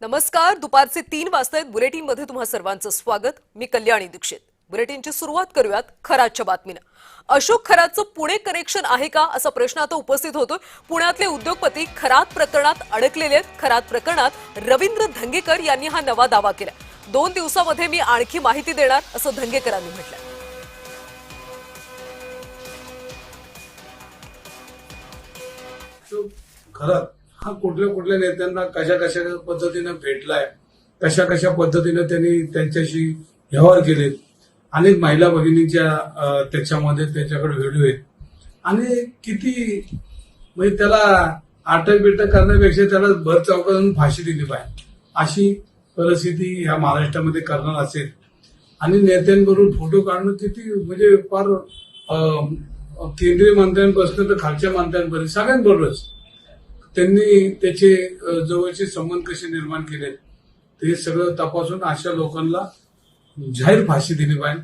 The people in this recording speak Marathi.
नमस्कार. दुपारचे 3 वाजतायत. बुलेटिनमध्ये तुम्हा सर्वांचं स्वागत. मी कल्याणी दीक्षित. बुलेटिनची सुरुवात करूयात खरातच्या बातमीनं. अशोक खरातचं पुणे कनेक्शन आहे का असा प्रश्न आता उपस्थित होतोय. पुण्यातले उद्योगपती खरात प्रकरणात अडकलेले आहेत. खरात प्रकरणात रवींद्र धंगेकर यांनी हा नवा दावा केला. 2 दिवसामध्ये मी आणखी माहिती देणार असं धंगेकरांनी म्हटलं. खरात हा कुठल्या नेत्यांना कशा पद्धतीने भेटलाय, कशा पद्धतीने त्यांनी त्यांच्याशी व्यवहार केले. अनेक महिला भगिनींच्या त्याच्याकडे व्हिडिओ आहेत आणि किती म्हणजे त्याला अटक बिटक करण्यापेक्षा त्याला भर चौकातून फाशी दिली पाहिजे अशी परिस्थिती ह्या महाराष्ट्रामध्ये करणार असेल. आणि नेत्यांबरोबर फोटो काढणं किती म्हणजे फार केंद्रीय मंत्र्यांपासून तर खालच्या मंत्र्यांपर्यंत सगळ्यांबरोबरच त्यांनी त्याचे जवळचे संबंध कसे निर्माण केले ते सगळं तपासून अशा लोकांना जाहीर फाशी दिली पाहिजे.